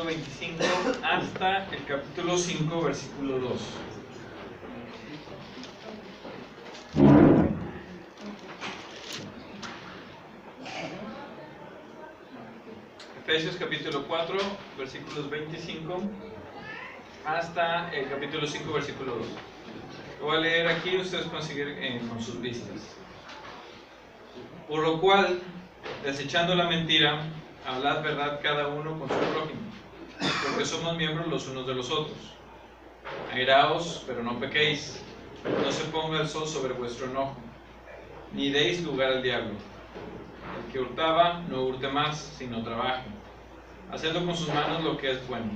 capítulo 25 hasta el capítulo 5, versículo 2. Efesios capítulo 4, versículos 25 hasta el capítulo 5, versículo 2. Lo voy a leer aquí, ustedes pueden seguir con sus listas. Por lo cual, desechando la mentira, hablad verdad cada uno con su prójimo, porque somos miembros los unos de los otros. Airaos, pero no pequéis, no se ponga el sol sobre vuestro enojo, ni deis lugar al diablo. El que hurtaba, no hurte más, sino trabaje, haciendo con sus manos lo que es bueno,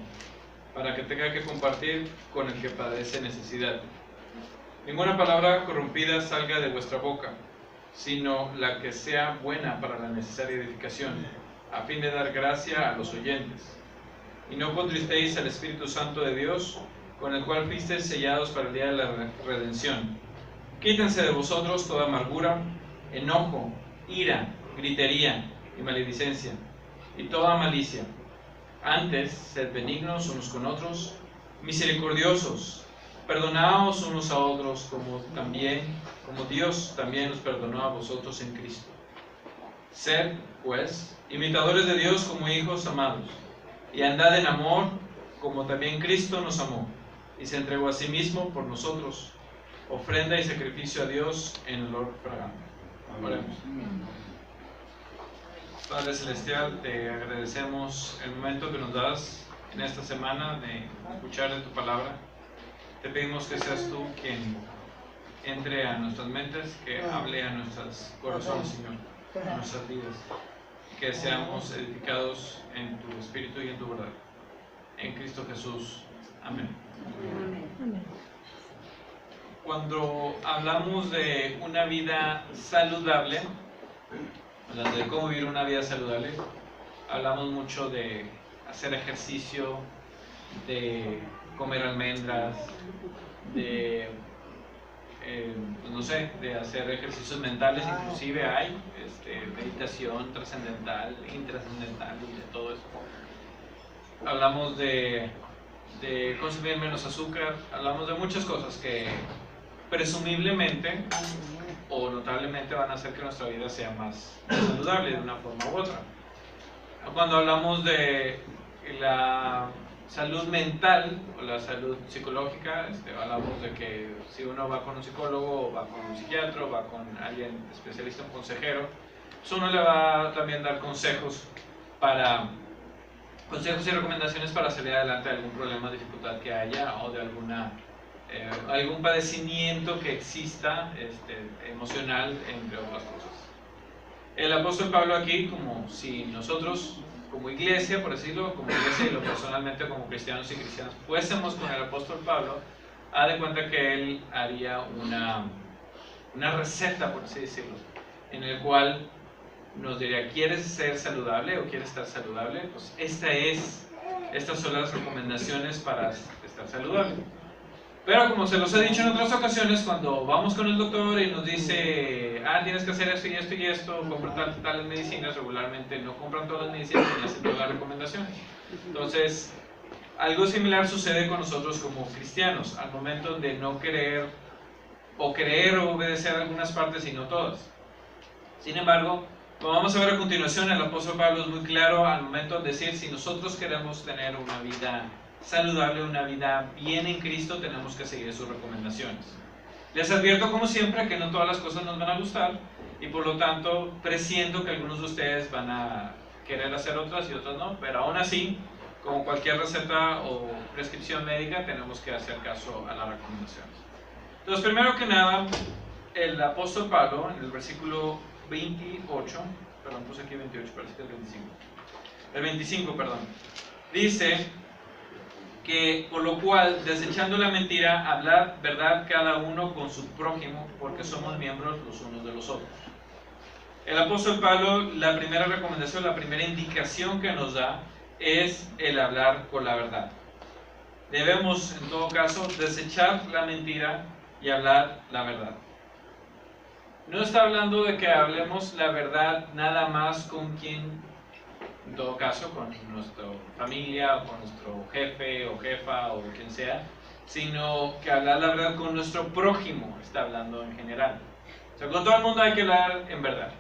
para que tenga que compartir con el que padece necesidad. Ninguna palabra corrompida salga de vuestra boca, sino la que sea buena para la necesaria edificación, a fin de dar gracia a los oyentes. Y no contristéis al Espíritu Santo de Dios, con el cual fuisteis sellados para el día de la redención. Quítense de vosotros toda amargura, enojo, ira, gritería y maledicencia, y toda malicia. Antes, sed benignos unos con otros, misericordiosos, perdonaos unos a otros, como Dios también os perdonó a vosotros en Cristo. Sed, pues, imitadores de Dios como hijos amados, y andad en amor, como también Cristo nos amó, y se entregó a sí mismo por nosotros, ofrenda y sacrificio a Dios en olor fragante. Oremos. Padre Celestial, te agradecemos el momento que nos das en esta semana de escuchar de tu palabra. Te pedimos que seas tú quien entre a nuestras mentes, que hable a nuestros corazones, Señor, a nuestras vidas, que seamos edificados en tu Espíritu y en tu verdad. En Cristo Jesús. Amén. Amén. Cuando hablamos de una vida saludable, hablando de cómo vivir una vida saludable, hablamos mucho de hacer ejercicio, de comer almendras, de no sé, de hacer ejercicios mentales. Inclusive hay meditación trascendental, intrascendental y de todo eso. Hablamos de consumir menos azúcar, hablamos de muchas cosas que presumiblemente o notablemente van a hacer que nuestra vida sea más saludable de una forma u otra. Cuando hablamos de la salud mental o la salud psicológica, hablamos de que si uno va con un psicólogo, o va con un psiquiatra, o va con alguien especialista, un consejero, pues uno le va a también dar consejos y recomendaciones para salir adelante de algún problema, dificultad que haya, o de algún padecimiento que exista, emocional, entre otras cosas. El apóstol Pablo aquí, como si nosotros, como iglesia, por decirlo, como iglesia y lo personalmente como cristianos y cristianas, fuésemos con el apóstol Pablo, haz de cuenta que él haría una receta, por así decirlo, en el cual nos diría: ¿quieres ser saludable o quieres estar saludable? Pues estas son las recomendaciones para estar saludable. Pero como se los he dicho en otras ocasiones, cuando vamos con el doctor y nos dice: tienes que hacer esto y esto y esto, compra tales medicinas, regularmente no compran todas las medicinas ni hacen todas las recomendaciones. Entonces, algo similar sucede con nosotros como cristianos, al momento de no querer o obedecer algunas partes y no todas. Sin embargo, como vamos a ver a continuación, el apóstol Pablo es muy claro al momento de decir: si nosotros queremos tener una vida saludable, una vida bien en Cristo, tenemos que seguir sus recomendaciones. Les advierto, como siempre, que no todas las cosas nos van a gustar, y por lo tanto presiento que algunos de ustedes van a querer hacer otras y otras no, pero aún así, como cualquier receta o prescripción médica, tenemos que hacer caso a las recomendaciones. Entonces, primero que nada, el apóstol Pablo, en el versículo 28, perdón, puse aquí 28, parece que es 25. El 25, perdón. Dice que, por lo cual, desechando la mentira, hablad verdad cada uno con su prójimo, porque somos miembros los unos de los otros. El apóstol Pablo, la primera recomendación, la primera indicación que nos da es el hablar con la verdad. Debemos, en todo caso, desechar la mentira y hablar la verdad. No está hablando de que hablemos la verdad nada más con quien en todo caso con nuestra familia, o con nuestro jefe o jefa o quien sea, sino que hablar la verdad con nuestro prójimo, está hablando en general. O sea, con todo el mundo hay que hablar en verdad.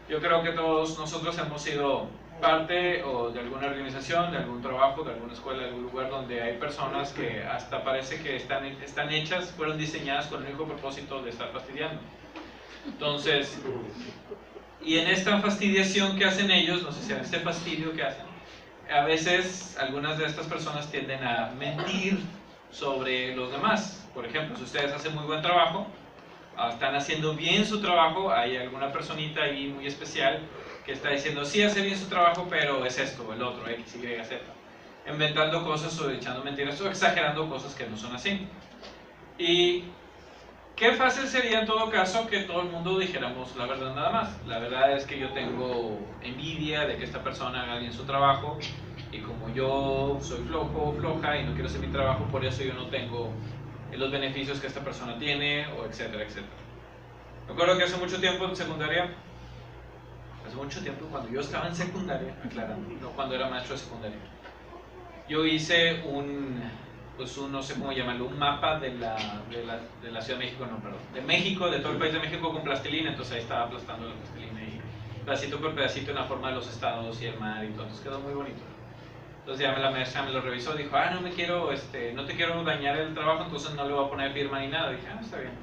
Yo creo que todos nosotros hemos sido parte o de alguna organización, de algún trabajo, de alguna escuela, de algún lugar donde hay personas que hasta parece que están hechas, fueron diseñadas con el único propósito de estar fastidiando. Entonces, y en esta fastidiación que hacen ellos, no sé si en este fastidio que hacen, a veces algunas de estas personas tienden a mentir sobre los demás. Por ejemplo, si ustedes hacen muy buen trabajo, están haciendo bien su trabajo, hay alguna personita ahí muy especial que está diciendo, sí hace bien su trabajo, pero es esto o el otro, X, Y, Z. Inventando cosas o echando mentiras o exagerando cosas que no son así. Y qué fácil sería en todo caso que todo el mundo dijéramos la verdad nada más. La verdad es que yo tengo envidia de que esta persona haga bien su trabajo y como yo soy flojo o floja y no quiero hacer mi trabajo, por eso yo no tengo los beneficios que esta persona tiene, o etcétera, etcétera. Me acuerdo que hace mucho tiempo en secundaria, hace mucho tiempo cuando yo estaba en secundaria, aclarando, no cuando era maestro de secundaria, yo hice no sé cómo llamarlo, un mapa de la Ciudad de México, no, perdón, de México, de todo el país de México con plastilina, entonces ahí estaba aplastando la plastilina y pedacito por pedacito en la forma de los estados y el mar y todo, entonces quedó muy bonito. Entonces ya la maestra me lo revisó, dijo, no te quiero dañar el trabajo, entonces no le voy a poner firma ni nada. Dije, está bien.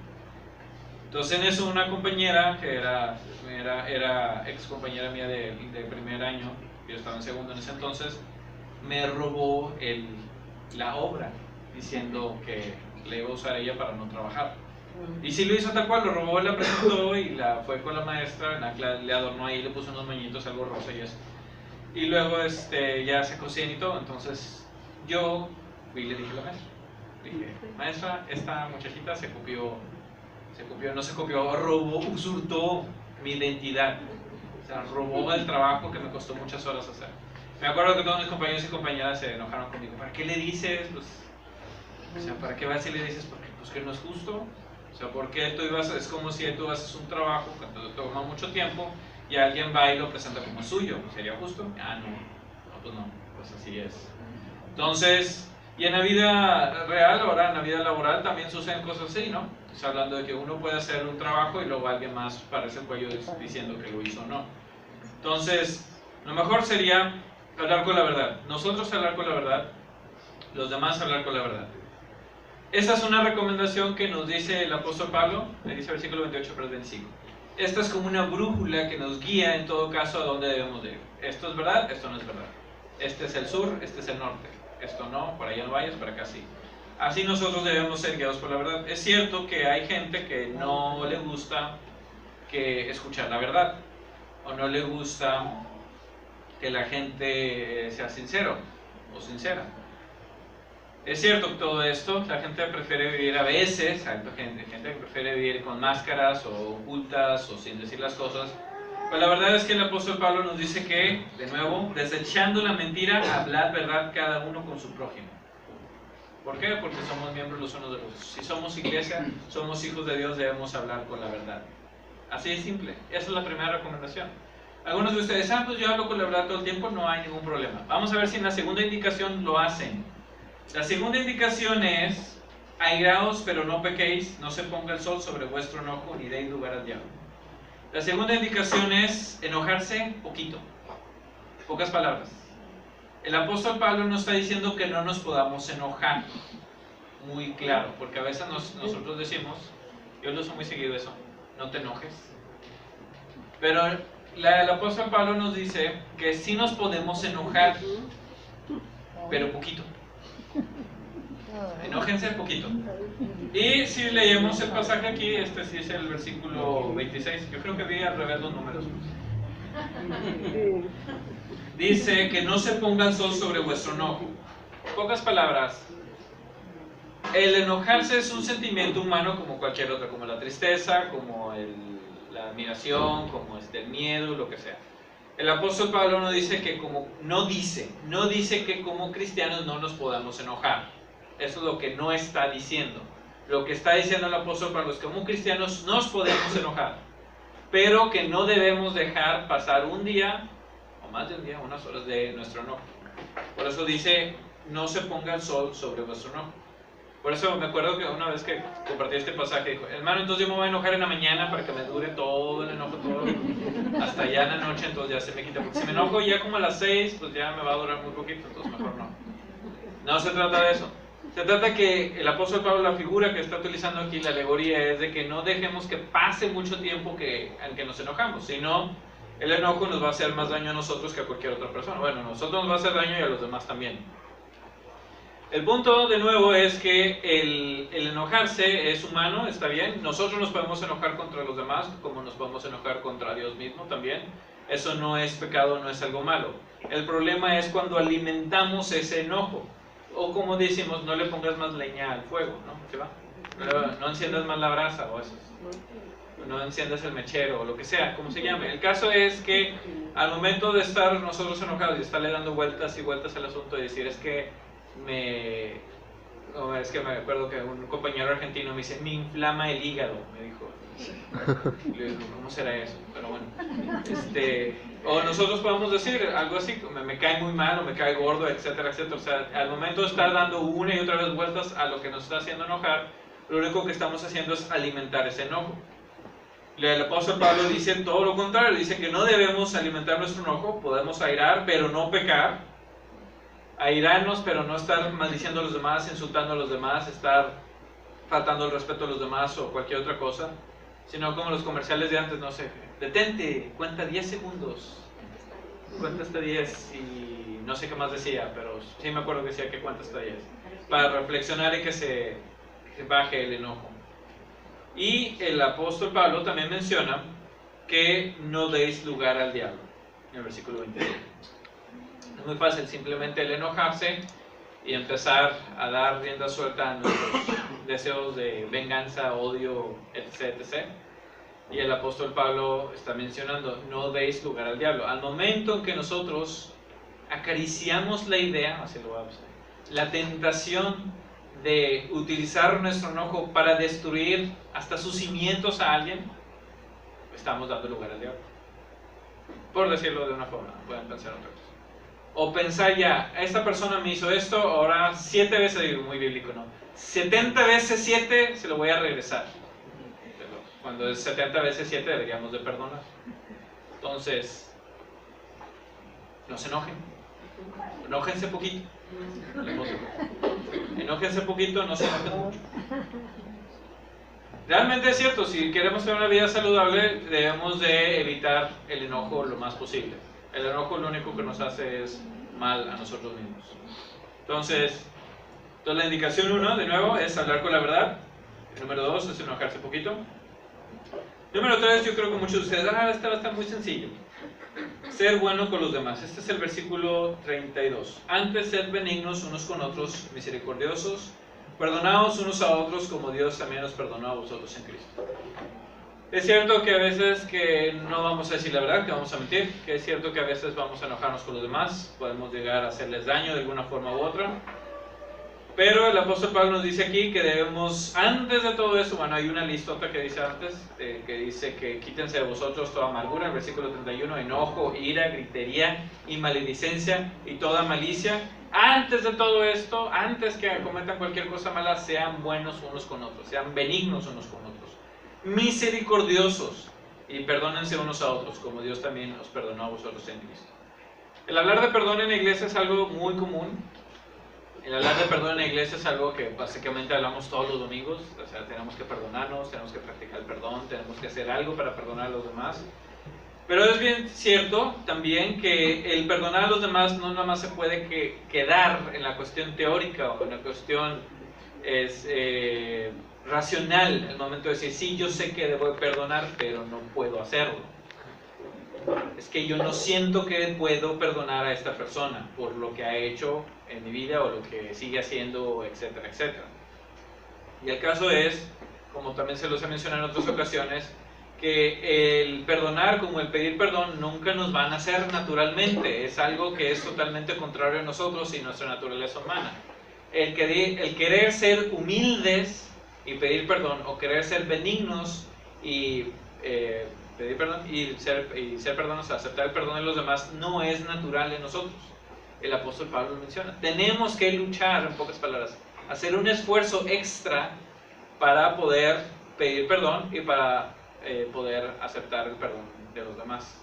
Entonces en eso una compañera que era ex compañera mía de primer año, yo estaba en segundo en ese entonces, me robó la obra, diciendo que le iba a usar ella para no trabajar. Y sí lo hizo tal cual, lo robó, la presentó y fue con la maestra, le adornó ahí, le puso unos moñitos, algo rosa y eso. Y luego ya se cocían y todo, entonces yo fui y le dije a la maestra, maestra, esta muchachita robó, usurtó mi identidad, o sea, robó el trabajo que me costó muchas horas hacer. Me acuerdo que todos mis compañeros y compañeras se enojaron conmigo, ¿para qué le dices? O sea, ¿para qué vas y le dices? Porque pues que no es justo, o sea, porque es como si tú haces un trabajo que te toma mucho tiempo y alguien va y lo presenta como suyo, ¿sería justo? Pues no, pues así es. Entonces, y en la vida real, ahora en la vida laboral también suceden cosas así, ¿no? Está hablando de que uno puede hacer un trabajo y luego alguien más parece el cuello diciendo que lo hizo o no. Entonces, lo mejor sería hablar con la verdad. Nosotros hablar con la verdad, los demás hablar con la verdad. Esta es una recomendación que nos dice el apóstol Pablo, le dice el versículo 28 pero 25. Esta es como una brújula que nos guía en todo caso a dónde debemos de ir. Esto es verdad, esto no es verdad. Este es el sur, este es el norte. Esto no, por allá no vayas, por acá sí. Así nosotros debemos ser guiados por la verdad. Es cierto que hay gente que no le gusta escuchar la verdad, o no le gusta que la gente sea sincero o sincera. Es cierto todo esto, la gente prefiere vivir a veces, hay gente que prefiere vivir con máscaras o ocultas o sin decir las cosas. Pero la verdad es que el apóstol Pablo nos dice que, de nuevo, desechando la mentira, hablad verdad cada uno con su prójimo. ¿Por qué? Porque somos miembros los unos de los otros. Si somos iglesia, somos hijos de Dios, debemos hablar con la verdad. Así de simple. Esa es la primera recomendación. Algunos de ustedes, pues yo hablo con la verdad todo el tiempo, no hay ningún problema. Vamos a ver si en la segunda indicación lo hacen. La segunda indicación es, airaos pero no pequéis, no se ponga el sol sobre vuestro enojo ni deis lugar al diablo. La segunda indicación es enojarse poquito, pocas palabras. El apóstol Pablo nos está diciendo que no nos podamos enojar, muy claro, porque a veces nosotros decimos, yo lo uso muy seguido eso, no te enojes. Pero el apóstol Pablo nos dice que sí nos podemos enojar, pero poquito. Enójense poquito. Y si leemos el pasaje aquí, este sí es el versículo 26. Yo creo que vi al revés los números. Dice que no se ponga el sol sobre vuestro enojo. Pocas palabras. El enojarse es un sentimiento humano como cualquier otro, como la tristeza, como la admiración, como el miedo, lo que sea. El apóstol Pablo no dice que no dice que como cristianos no nos podamos enojar. Eso es lo que no está diciendo. Lo que está diciendo el apóstol Pablo es que como cristianos nos podemos enojar, pero que no debemos dejar pasar un día, o más de un día, unas horas de nuestro enojo. Por eso dice, no se ponga el sol sobre vuestro enojo. Por eso me acuerdo que una vez que compartí este pasaje, dijo, hermano, entonces yo me voy a enojar en la mañana para que me dure todo el enojo, hasta ya en la noche, entonces ya se me quita. Porque si me enojo ya como a las 6, pues ya me va a durar muy poquito, entonces mejor no. No se trata de eso. Se trata que el apóstol Pablo, la figura que está utilizando aquí, la alegoría, es de que no dejemos que pase mucho tiempo en que nos enojamos, sino el enojo nos va a hacer más daño a nosotros que a cualquier otra persona. Bueno, a nosotros nos va a hacer daño y a los demás también. El punto, de nuevo, es que el enojarse es humano, está bien. Nosotros nos podemos enojar contra los demás, como nos podemos enojar contra Dios mismo también. Eso no es pecado, no es algo malo. El problema es cuando alimentamos ese enojo. O como decimos, no le pongas más leña al fuego, ¿no? ¿Qué va? No enciendas más la brasa, o eso. No enciendas el mechero, o lo que sea, como se llame. El caso es que al momento de estar nosotros enojados y estarle dando vueltas y vueltas al asunto y decir, es que me acuerdo que un compañero argentino me dice, me inflama el hígado, me dijo. Le digo, ¿cómo será eso? Pero bueno, o nosotros podemos decir algo así, me cae muy mal o me cae gordo, etcétera, etcétera. O sea, al momento de estar dando una y otra vez vueltas a lo que nos está haciendo enojar, lo único que estamos haciendo es alimentar ese enojo. El apóstol Pablo dice todo lo contrario, dice que no debemos alimentar nuestro enojo, podemos airar, pero no pecar. Airarnos, pero no estar maldiciendo a los demás, insultando a los demás, estar faltando el respeto a los demás o cualquier otra cosa, sino como los comerciales de antes, no sé, detente, cuenta 10 segundos, cuenta hasta 10 y no sé qué más decía, pero sí me acuerdo que decía que cuenta hasta 10, para reflexionar y que se baje el enojo. Y el apóstol Pablo también menciona que no deis lugar al diablo, en el versículo 22. Es muy fácil, simplemente el enojarse y empezar a dar rienda suelta a nuestros deseos de venganza, odio, etc, etc. Y el apóstol Pablo está mencionando, no deis lugar al diablo. Al momento en que nosotros acariciamos la idea, así lo vamos a ver, la tentación de utilizar nuestro enojo para destruir hasta sus cimientos a alguien, estamos dando lugar al diablo. Por decirlo de una forma, pueden pensar otra cosa. O pensar ya, esta persona me hizo esto, ahora 7 veces, digo muy bíblico, ¿no? 70 veces 7 se lo voy a regresar. Cuando es 70 veces 7 deberíamos de perdonar. Entonces, no se enojen. Enójense poquito. Enójense poquito, no se enojen mucho. Realmente es cierto, si queremos tener una vida saludable, debemos de evitar el enojo lo más posible. El enojo lo único que nos hace es mal a nosotros mismos. Entonces la indicación 1, de nuevo, es hablar con la verdad. Número 2 es enojarse poquito. Número 3, yo creo que muchos de ustedes, esta va a estar muy sencillo. Ser bueno con los demás. Este es el versículo 32. Antes, sed benignos unos con otros, misericordiosos, perdonaos unos a otros como Dios también os perdonó a vosotros en Cristo. Es cierto que a veces que no vamos a decir la verdad, que vamos a mentir, que es cierto que a veces vamos a enojarnos con los demás, podemos llegar a hacerles daño de alguna forma u otra, pero el apóstol Pablo nos dice aquí que debemos, antes de todo eso, bueno, hay una listota que dice antes, que dice que quítense de vosotros toda amargura, el versículo 31, enojo, ira, gritería y maledicencia y toda malicia. Antes de todo esto, antes que cometan cualquier cosa mala, sean buenos unos con otros, sean benignos unos con otros, misericordiosos y perdónense unos a otros, como Dios también os perdonó a vosotros en Cristo. El hablar de perdón en la iglesia es algo muy común. El hablar de perdón en la iglesia es algo que básicamente hablamos todos los domingos. O sea, tenemos que perdonarnos, tenemos que practicar el perdón, tenemos que hacer algo para perdonar a los demás. Pero es bien cierto también que el perdonar a los demás no nada más se puede quedar en la cuestión teórica o en la cuestión racional, el momento de decir, sí, yo sé que debo perdonar, pero no puedo hacerlo. Es que yo no siento que puedo perdonar a esta persona por lo que ha hecho en mi vida o lo que sigue haciendo, etcétera, etcétera. Y el caso es, como también se los he mencionado en otras ocasiones, que el perdonar como el pedir perdón nunca nos van a hacer naturalmente. Es algo que es totalmente contrario a nosotros y nuestra naturaleza humana. El querer ser humildes y pedir perdón, o querer ser benignos y pedir perdón y ser perdonados, aceptar el perdón de los demás, no es natural en nosotros. El apóstol Pablo lo menciona. Tenemos que luchar, en pocas palabras, hacer un esfuerzo extra para poder pedir perdón y para poder aceptar el perdón de los demás.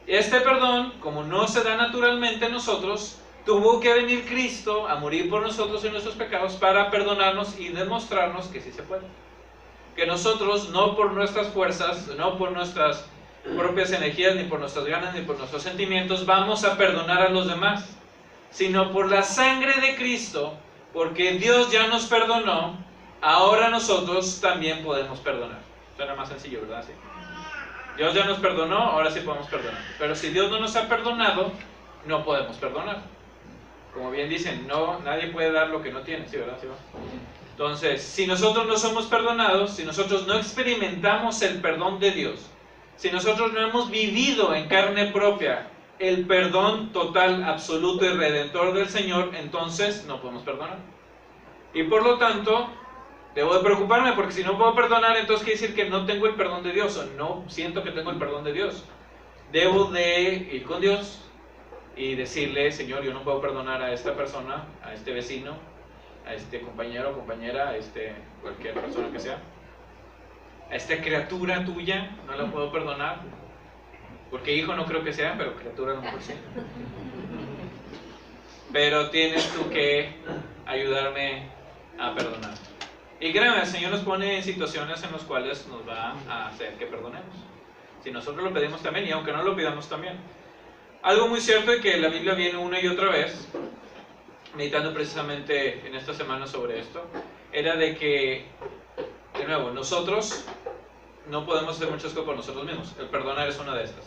Este perdón, como no se da naturalmente en nosotros, tuvo que venir Cristo a morir por nosotros y nuestros pecados para perdonarnos y demostrarnos que sí se puede. Que nosotros, no por nuestras fuerzas, no por nuestras propias energías, ni por nuestras ganas, ni por nuestros sentimientos, vamos a perdonar a los demás, sino por la sangre de Cristo, porque Dios ya nos perdonó, ahora nosotros también podemos perdonar. Suena más sencillo, ¿verdad? Sí. Dios ya nos perdonó, ahora sí podemos perdonar. Pero si Dios no nos ha perdonado, no podemos perdonar. Como bien dicen, no, nadie puede dar lo que no tiene, ¿sí, verdad? ¿Sí, va? Entonces, si nosotros no somos perdonados, si nosotros no experimentamos el perdón de Dios, si nosotros no hemos vivido en carne propia el perdón total, absoluto y redentor del Señor, entonces no podemos perdonar. Y por lo tanto, debo de preocuparme, porque si no puedo perdonar, entonces quiere decir que no tengo el perdón de Dios, o no siento que tengo el perdón de Dios. Debo de ir con Dios y decirle: Señor, yo no puedo perdonar a esta persona, a este vecino, a este compañero o compañera, a cualquier persona que sea, a esta criatura tuya, no la puedo perdonar, porque hijo no creo que sea, pero criatura a lo mejor sí. Pero tienes tú que ayudarme a perdonar. Y créeme, el Señor nos pone en situaciones en las cuales nos va a hacer que perdonemos. Si nosotros lo pedimos también, y aunque no lo pidamos también. Algo muy cierto es que la Biblia viene una y otra vez, meditando precisamente en esta semana sobre esto, era de que, de nuevo, nosotros no podemos hacer muchas cosas por nosotros mismos. El perdonar es una de estas.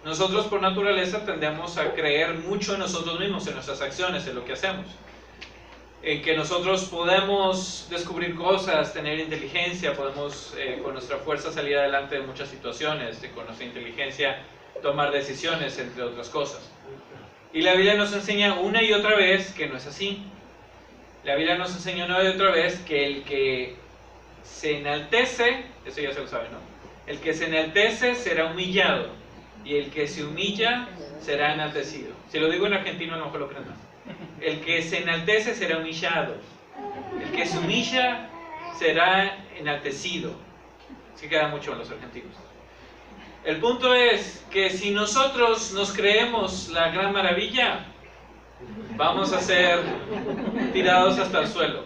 Nosotros por naturaleza tendemos a creer mucho en nosotros mismos, en nuestras acciones, en lo que hacemos. En que nosotros podemos descubrir cosas, tener inteligencia, podemos con nuestra fuerza salir adelante de muchas situaciones, con nuestra inteligencia tomar decisiones, entre otras cosas. Y la Biblia nos enseña una y otra vez que no es así. La Biblia nos enseña una y otra vez que el que se enaltece, eso ya se lo sabe, ¿no? El que se enaltece será humillado, y el que se humilla será enaltecido. Si lo digo en argentino, a lo mejor lo creen más. El que se enaltece será humillado, el que se humilla será enaltecido. Sí queda mucho en los argentinos. El punto es que si nosotros nos creemos la gran maravilla, vamos a ser tirados hasta el suelo.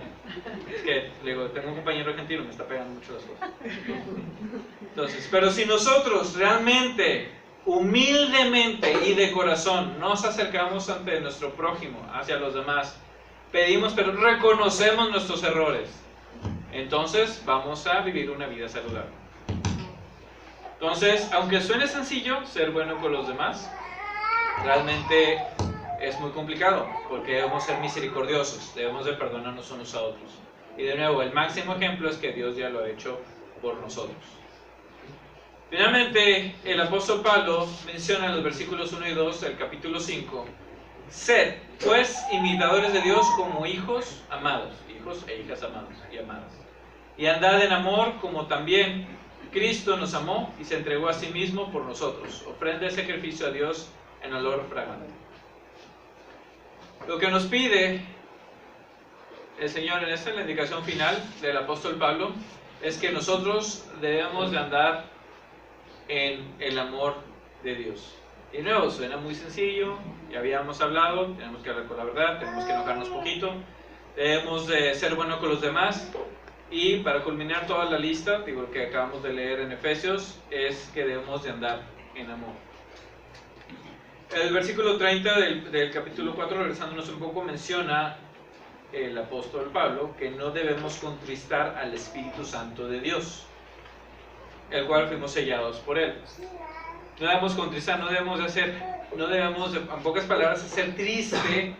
Es que, digo, tengo un compañero argentino, me está pegando mucho las cosas. Entonces, pero si nosotros realmente, humildemente y de corazón, nos acercamos ante nuestro prójimo, hacia los demás, pedimos, pero reconocemos nuestros errores, entonces vamos a vivir una vida saludable. Entonces, aunque suene sencillo ser bueno con los demás, realmente es muy complicado, porque debemos ser misericordiosos, debemos de perdonarnos unos a otros. Y de nuevo, el máximo ejemplo es que Dios ya lo ha hecho por nosotros. Finalmente, el apóstol Pablo menciona en los versículos 1 y 2 del capítulo 5: sed, pues, imitadores de Dios como hijos amados, hijos e hijas amados y amadas. Y andad en amor como también Cristo nos amó y se entregó a sí mismo por nosotros, ofrenda de sacrificio a Dios en olor fragante. Lo que nos pide el Señor en esta, en la indicación final del apóstol Pablo, es que nosotros debemos de andar en el amor de Dios. Y de nuevo, suena muy sencillo, ya habíamos hablado, tenemos que hablar con la verdad, tenemos que enojarnos poquito, debemos de ser buenos con los demás, y para culminar toda la lista, digo, lo que acabamos de leer en Efesios, es que debemos de andar en amor. El versículo 30 del capítulo 4, regresándonos un poco, menciona el apóstol Pablo que no debemos contristar al Espíritu Santo de Dios, el cual fuimos sellados por Él. No debemos contristar, no debemos, en pocas palabras, hacer triste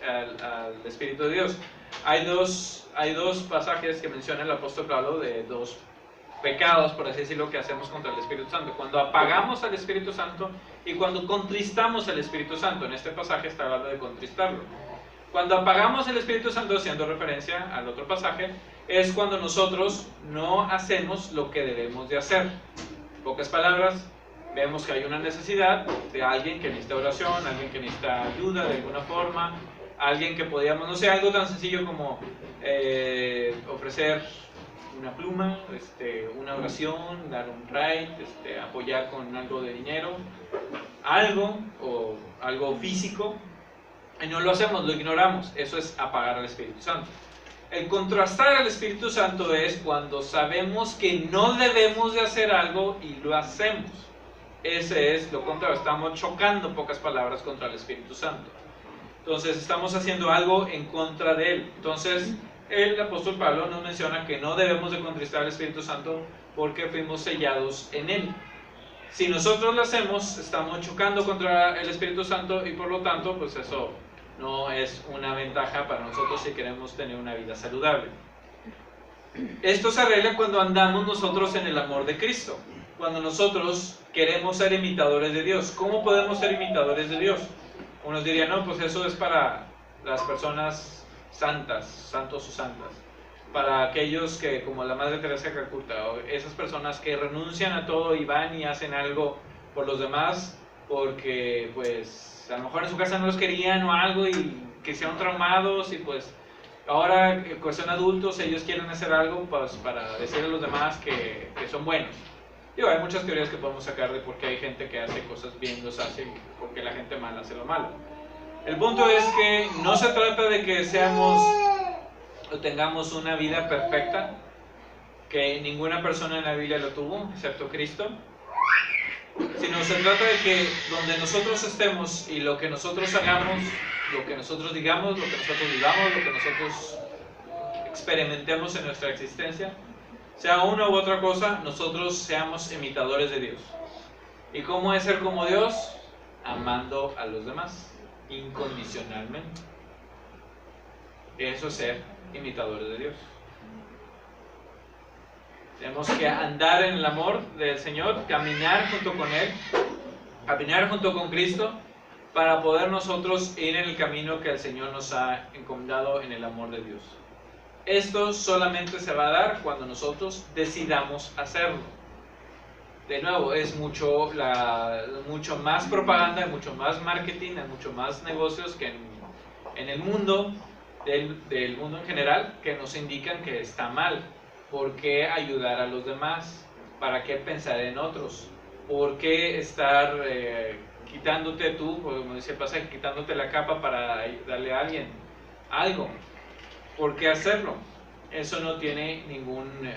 al Espíritu de Dios. Hay dos pasajes que menciona el apóstol Pablo de dos pecados, por así decirlo, que hacemos contra el Espíritu Santo: cuando apagamos al Espíritu Santo y cuando contristamos al Espíritu Santo. En este pasaje está hablando de contristarlo. Cuando apagamos el Espíritu Santo, haciendo referencia al otro pasaje, es cuando nosotros no hacemos lo que debemos de hacer. Pocas palabras, vemos que hay una necesidad de alguien que necesita oración, alguien que necesita ayuda de alguna forma, alguien que podíamos, no sé, algo tan sencillo como ofrecer una pluma, una oración, dar un ride, apoyar con algo de dinero, algo o algo físico, y no lo hacemos, lo ignoramos. Eso es apagar al Espíritu Santo. El contrastar al Espíritu Santo es cuando sabemos que no debemos de hacer algo y lo hacemos. Ese es lo contrario, estamos chocando, en pocas palabras, contra el Espíritu Santo. Entonces estamos haciendo algo en contra de Él. Entonces el apóstol Pablo nos menciona que no debemos de contristar al Espíritu Santo porque fuimos sellados en Él. Si nosotros lo hacemos, estamos chocando contra el Espíritu Santo y por lo tanto, pues eso no es una ventaja para nosotros si queremos tener una vida saludable. Esto se arregla cuando andamos nosotros en el amor de Cristo, cuando nosotros queremos ser imitadores de Dios. ¿Cómo podemos ser imitadores de Dios? Unos dirían, no, pues eso es para las personas santas, santos o santas, para aquellos que, como la Madre Teresa de Calcuta, o esas personas que renuncian a todo y van y hacen algo por los demás, porque pues a lo mejor en su casa no los querían o algo y que sean traumados y pues ahora que son adultos ellos quieren hacer algo pues, para decirle a los demás que son buenos. Digo, hay muchas teorías que podemos sacar de por qué hay gente que hace cosas bien, los hace, y por qué la gente mala hace lo malo. El punto es que no se trata de que seamos o tengamos una vida perfecta, que ninguna persona en la Biblia lo tuvo, excepto Cristo, sino se trata de que donde nosotros estemos y lo que nosotros hagamos, lo que nosotros digamos, lo que nosotros vivamos, lo que nosotros experimentemos en nuestra existencia, sea una u otra cosa, nosotros seamos imitadores de Dios. ¿Y cómo es ser como Dios? Amando a los demás incondicionalmente. Eso es ser imitadores de Dios. Tenemos que andar en el amor del Señor, caminar junto con Él, caminar junto con Cristo, para poder nosotros ir en el camino que el Señor nos ha encomendado en el amor de Dios. Esto solamente se va a dar cuando nosotros decidamos hacerlo. De nuevo, es mucho más propaganda, mucho más marketing, mucho más negocios que en el mundo, del mundo en general, que nos indican que está mal. ¿Por qué ayudar a los demás? ¿Para qué pensar en otros? ¿Por qué estar quitándote tú, como dice el pasaje, quitándote la capa para darle a alguien algo? ¿Por qué hacerlo? Eso no tiene ninguna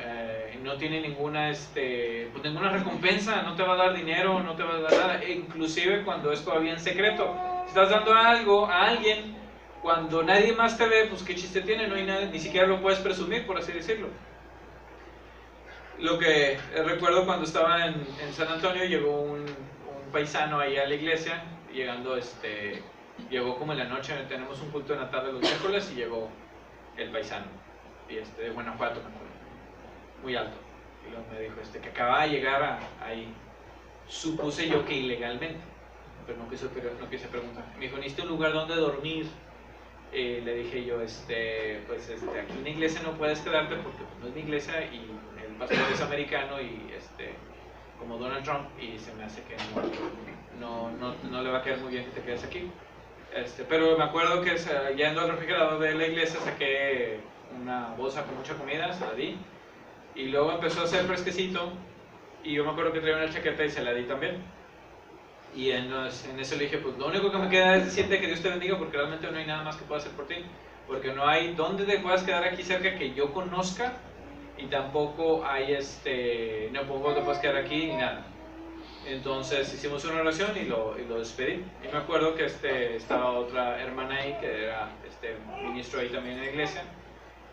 recompensa, no te va a dar dinero, no te va a dar nada, inclusive cuando es todavía en secreto. Si estás dando algo a alguien, cuando nadie más te ve, pues qué chiste tiene, no hay nada, ni siquiera lo puedes presumir, por así decirlo. Lo que recuerdo cuando estaba en San Antonio, llegó un paisano ahí a la iglesia, llegó como en la noche, tenemos un culto en la tarde los miércoles, y llegó el paisano, y de Guanajuato, muy alto, y luego me dijo que acababa de llegar ahí. Supuse yo que ilegalmente, pero no quise preguntar. Me dijo, ¿necesita un lugar donde dormir? Le dije yo, aquí en la iglesia no puedes quedarte porque pues, no es mi iglesia y el pastor es americano y como Donald Trump, y se me hace que no le va a quedar muy bien que te quedes aquí. Pero me acuerdo que yendo al refrigerador de la iglesia saqué una bolsa con mucha comida, se la di, y luego empezó a hacer fresquecito, y yo me acuerdo que traía una chaqueta y se la di también. Y en eso le dije, pues lo único que me queda es decirte que Dios te bendiga, porque realmente no hay nada más que pueda hacer por ti, porque no hay dónde te puedas quedar aquí cerca que yo conozca, y tampoco hay tampoco te puedes quedar aquí ni nada. Entonces hicimos una oración y lo despedí. Y me acuerdo que estaba otra hermana ahí que era ministro ahí también en la iglesia,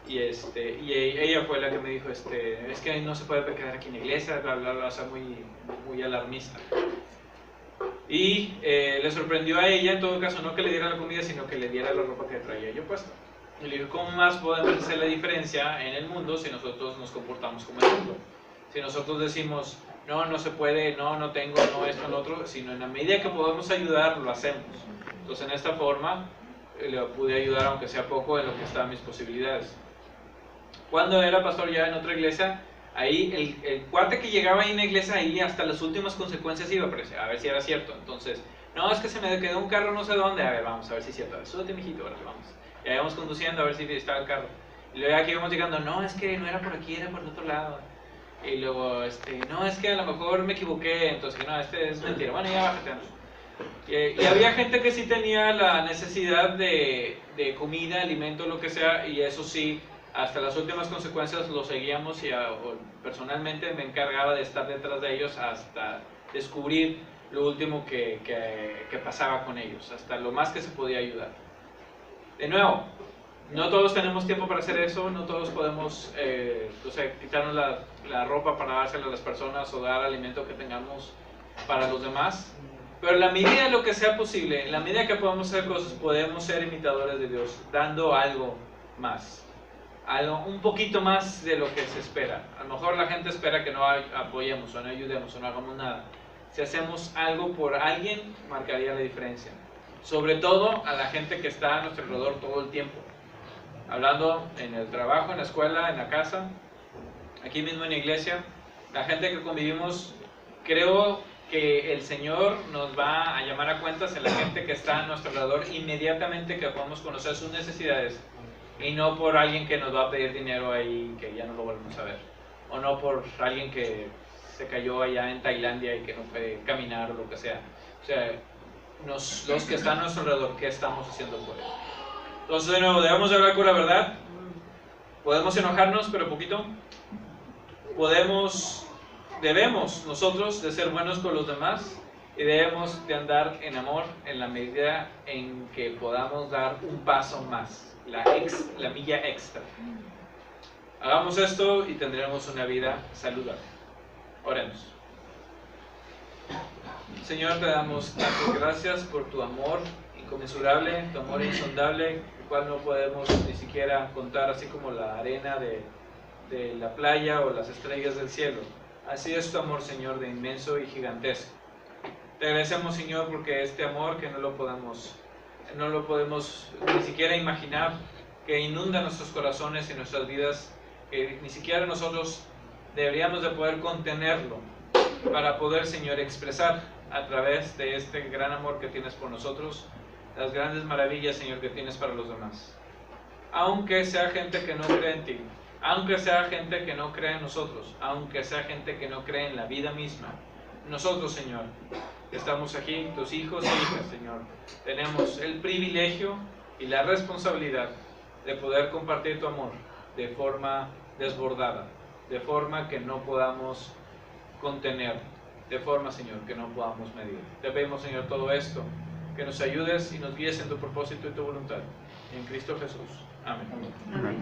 y ella fue la que me dijo, es que no se puede quedar aquí en la iglesia, bla bla bla, o sea, muy alarmista. Y le sorprendió a ella, en todo caso, no que le diera la comida, sino que le diera la ropa que traía yo puesta. Y le dije, ¿cómo más podemos hacer la diferencia en el mundo si nosotros nos comportamos como el mundo? Si nosotros decimos, no se puede, no tengo, no esto, no otro, sino en la medida que podemos ayudar, lo hacemos. Entonces, en esta forma, le pude ayudar, aunque sea poco, en lo que estaban mis posibilidades. Cuando era pastor ya en otra iglesia, Ahí el cuate que llegaba ahí en la iglesia, ahí hasta las últimas consecuencias iba, pero a ver si era cierto. Entonces, no, es que se me quedó un carro no sé dónde, a ver, vamos a ver si es cierto. A ver, súbete, mijito, ahora vamos. Y ahí vamos conduciendo a ver si estaba el carro. Y luego aquí íbamos llegando, no, es que no era por aquí, era por el otro lado. Y luego, no, es que a lo mejor me equivoqué, entonces, no, es mentira. Bueno, ya bájate. Y había gente que sí tenía la necesidad de comida, alimento, lo que sea, y eso sí, hasta las últimas consecuencias lo seguíamos y personalmente me encargaba de estar detrás de ellos hasta descubrir lo último que pasaba con ellos, hasta lo más que se podía ayudar. De nuevo, no todos tenemos tiempo para hacer eso, no todos podemos quitarnos la ropa para dársela a las personas o dar alimento que tengamos para los demás. Pero en la medida de lo que sea posible, en la medida que podamos hacer cosas, podemos ser imitadores de Dios, dando algo más, algo un poquito más de lo que se espera. A lo mejor la gente espera que no apoyemos o no ayudemos o no hagamos nada. Si hacemos algo por alguien, marcaría la diferencia. Sobre todo a la gente que está a nuestro alrededor todo el tiempo. Hablando en el trabajo, en la escuela, en la casa, aquí mismo en la iglesia, la gente que convivimos, creo que el Señor nos va a llamar a cuentas en la gente que está a nuestro alrededor inmediatamente que podamos conocer sus necesidades y no por alguien que nos va a pedir dinero ahí que ya no lo volvemos a ver, o no por alguien que se cayó allá en Tailandia y que no puede caminar o lo que sea. O sea, los que están a nuestro alrededor, ¿qué estamos haciendo por ellos? Entonces, de nuevo, debemos de hablar con la verdad. Podemos enojarnos, pero poquito. Debemos nosotros de ser buenos con los demás y debemos de andar en amor en la medida en que podamos dar un paso más, la milla extra. Hagamos esto y tendremos una vida saludable. Oremos. Señor, te damos tantas gracias por tu amor inconmensurable, tu amor insondable, el cual no podemos ni siquiera contar, así como la arena de la playa o las estrellas del cielo. Así es tu amor, Señor, de inmenso y gigantesco. Te agradecemos, Señor, porque este amor que no lo podemos ni siquiera imaginar, que inunda nuestros corazones y nuestras vidas, que ni siquiera nosotros deberíamos de poder contenerlo para poder, Señor, expresar a través de este gran amor que tienes por nosotros, las grandes maravillas, Señor, que tienes para los demás. Aunque sea gente que no cree en ti, aunque sea gente que no cree en nosotros, aunque sea gente que no cree en la vida misma, nosotros, Señor, que estamos aquí, tus hijos e hijas, Señor, tenemos el privilegio y la responsabilidad de poder compartir tu amor de forma desbordada, de forma que no podamos contener, de forma, Señor, que no podamos medir. Te pedimos, Señor, todo esto, que nos ayudes y nos guíes en tu propósito y tu voluntad. En Cristo Jesús. Amén. Amén.